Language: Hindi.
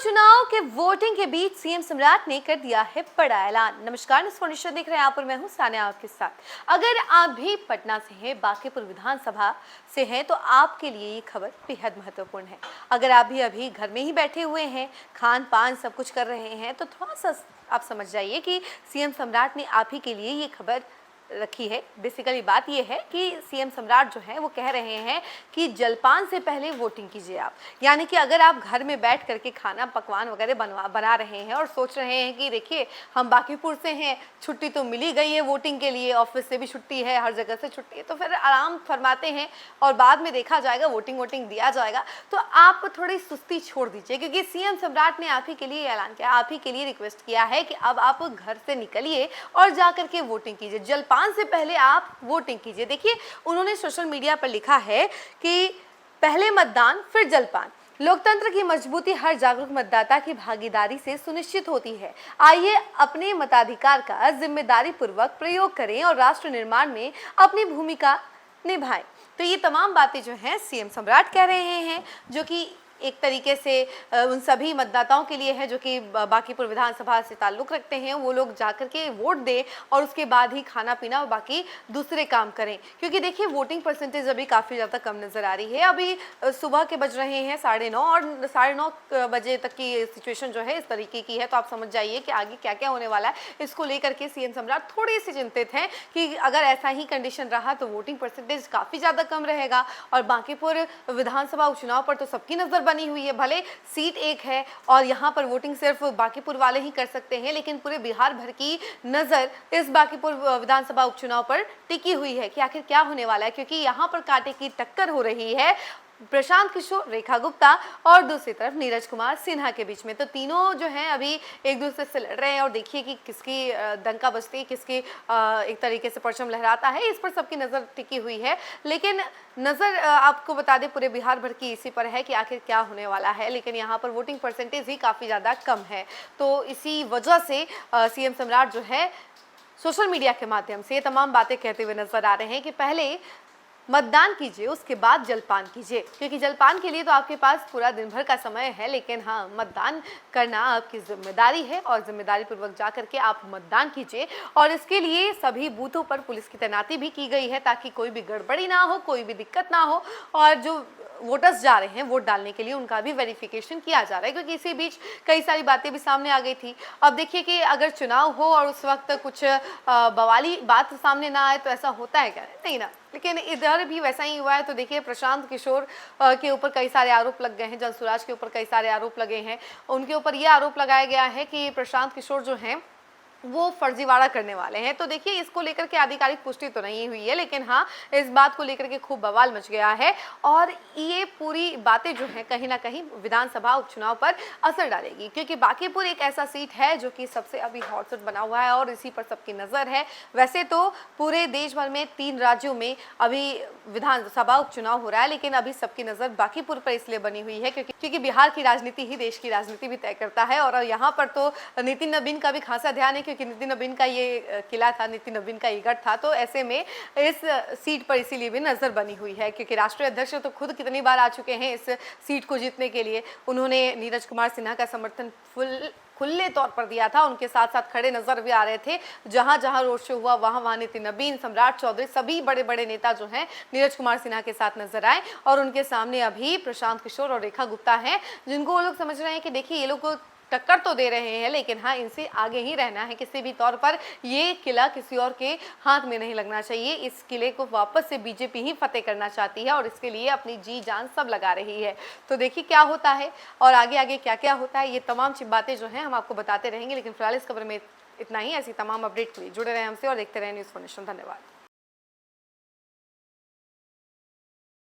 चुनाव के वोटिंग के बीच सीएम सम्राट ने कर दिया है बड़ा ऐलान। नमस्कार, न्यूज़ देख रहे हैं आप और मैं हूं सानिया आपके साथ। अगर आप भी पटना से हैं, बांकीपुर विधानसभा से हैं, तो आपके लिए ये खबर बेहद महत्वपूर्ण है। अगर आप भी अभी घर में ही बैठे हुए हैं, खान पान सब कुछ कर रहे हैं, तो थोड़ा सा आप समझ जाइए कि सीएम सम्राट ने आप ही के लिए ये खबर रखी है। बेसिकली बात यह है कि सीएम सम्राट जो है वो कह रहे हैं कि जलपान से पहले वोटिंग कीजिए आप। यानी कि अगर आप घर में बैठ करके खाना पकवान वगैरह बना रहे हैं और सोच रहे हैं कि देखिए हम बांकीपुर से हैं, छुट्टी तो मिली गई है वोटिंग के लिए, ऑफिस से भी छुट्टी है, हर जगह से छुट्टी है, तो फिर आराम फरमाते हैं और बाद में देखा जाएगा, वोटिंग दिया जाएगा, तो आप थोड़ी सुस्ती छोड़ दीजिए। क्योंकि सीएम सम्राट ने आप ही के लिए ऐलान किया, आप ही के लिए रिक्वेस्ट किया है कि अब आप घर से निकलिए और जाकर के वोटिंग कीजिए, जलपान से पहले आप वोटिंग कीजिए। देखिए, उन्होंने सोशल मीडिया पर लिखा है कि पहले मतदान फिर जलपान। लोकतंत्र की मजबूती हर जागरूक मतदाता की भागीदारी से सुनिश्चित होती है। आइए अपने मताधिकार का जिम्मेदारी पूर्वक प्रयोग करें और राष्ट्र निर्माण में अपनी भूमिका निभाएं। तो ये तमाम बातें जो हैं सीएम सम्राट कह रहे हैं, जो कि एक तरीके से उन सभी मतदाताओं के लिए है जो कि बांकीपुर विधानसभा से ताल्लुक़ रखते हैं। वो लोग जाकर के वोट दें और उसके बाद ही खाना पीना और बाकी दूसरे काम करें। क्योंकि देखिए, वोटिंग परसेंटेज अभी काफ़ी ज़्यादा कम नज़र आ रही है। अभी सुबह के बज रहे हैं 9:30 और 9:30 बजे तक की सिचुएशन जो है इस तरीके की है। तो आप समझ जाइए कि आगे क्या क्या होने वाला है। इसको लेकर के सीएम सम्राट थोड़े से चिंतित हैं कि अगर ऐसा ही कंडीशन रहा तो वोटिंग परसेंटेज काफ़ी ज़्यादा कम रहेगा। और बांकीपुर विधानसभा उपचुनाव पर तो सबकी नज़र बनी हुई है। भले सीट एक है और यहाँ पर वोटिंग सिर्फ बांकीपुर वाले ही कर सकते हैं, लेकिन पूरे बिहार भर की नजर इस बांकीपुर विधानसभा उपचुनाव पर टिकी हुई है कि आखिर क्या होने वाला है। क्योंकि यहाँ पर कांटे की टक्कर हो रही है प्रशांत किशोर, रेखा गुप्ता और दूसरी तरफ नीरज कुमार सिन्हा के बीच में। तो तीनों जो हैं अभी एक दूसरे से लड़ रहे हैं और देखिए कि किसकी डंका बजती है, किसकी एक तरीके से परचम लहराता है, इस पर सबकी नज़र टिकी हुई है। लेकिन नज़र आपको बता दें पूरे बिहार भर की इसी पर है कि आखिर क्या होने वाला है। लेकिन यहाँ पर वोटिंग परसेंटेज ही काफ़ी ज़्यादा कम है। तो इसी वजह से सीएम सम्राट जो है सोशल मीडिया के माध्यम से ये तमाम बातें कहते हुए नजर आ रहे हैं कि पहले मतदान कीजिए, उसके बाद जलपान कीजिए। क्योंकि जलपान के लिए तो आपके पास पूरा दिन भर का समय है, लेकिन हाँ, मतदान करना आपकी जिम्मेदारी है और जिम्मेदारी पूर्वक जा करके आप मतदान कीजिए। और इसके लिए सभी बूथों पर पुलिस की तैनाती भी की गई है ताकि कोई भी गड़बड़ी ना हो, कोई भी दिक्कत ना हो। और जो वोटर्स जा रहे हैं वोट डालने के लिए, उनका भी वेरिफिकेशन किया जा रहा है। क्योंकि इसी बीच कई सारी बातें भी सामने आ गई थी। अब देखिए कि अगर चुनाव हो और उस वक्त कुछ बवाली बात सामने ना आए तो ऐसा होता है क्या? नहीं ना। लेकिन इधर भी वैसा ही हुआ है। तो देखिए, प्रशांत किशोर के ऊपर कई सारे आरोप लग गए हैं, जनसुराज के ऊपर कई सारे आरोप लगे हैं। उनके ऊपर ये आरोप लगाया गया है कि प्रशांत किशोर जो हैं वो फर्जीवाड़ा करने वाले हैं। तो देखिए, इसको लेकर के आधिकारिक पुष्टि तो नहीं हुई है, लेकिन हाँ, इस बात को लेकर के खूब बवाल मच गया है। और ये पूरी बातें जो हैं कहीं ना कहीं विधानसभा उपचुनाव पर असर डालेगी। क्योंकि बांकीपुर एक ऐसा सीट है जो कि सबसे अभी हॉट सीट बना हुआ है और इसी पर सबकी नज़र है। वैसे तो पूरे देश भर में 3 राज्यों में अभी विधानसभा उपचुनाव हो रहा है, लेकिन अभी सबकी नज़र बांकीपुर पर इसलिए बनी हुई है क्योंकि बिहार की राजनीति ही देश की राजनीति भी तय करता है। और यहाँ पर तो नितिन नबीन का भी खासा ध्यान है, क्योंकि नितिन नबीन का ये किला था, नितिन नबीन का ये गढ़ था। तो ऐसे में इस सीट पर इसीलिए भी नजर बनी हुई है। क्योंकि राष्ट्रीय अध्यक्ष तो खुद कितनी बार आ चुके हैं इस सीट को जीतने के लिए। उन्होंने नीरज कुमार सिन्हा का समर्थन खुले तौर पर दिया था, उनके साथ साथ खड़े नजर भी आ रहे थे। जहां जहां रोड शो हुआ वहां नितिन नबीन, सम्राट चौधरी, सभी बड़े बड़े नेता जो हैं नीरज कुमार सिन्हा के साथ नजर आए। और उनके सामने अभी प्रशांत किशोर और रेखा गुप्ता हैं, जिनको वो लोग समझ रहे हैं कि देखिए, ये लोग टक्कर तो दे रहे हैं, लेकिन हाँ, इनसे आगे ही रहना है। किसी भी तौर पर ये किला किसी और के हाथ में नहीं लगना चाहिए। इस किले को वापस से बीजेपी ही फतेह करना चाहती है और इसके लिए अपनी जी जान सब लगा रही है। तो देखिए क्या होता है और आगे आगे क्या क्या होता है, ये तमाम बातें जो हैं हम आपको बताते रहेंगे। लेकिन फिलहाल इस खबर में इतना ही। ऐसी तमाम अपडेट के लिए जुड़े रहे हमसे और देखते रहे न्यूज़ फॉर नेशन। धन्यवाद।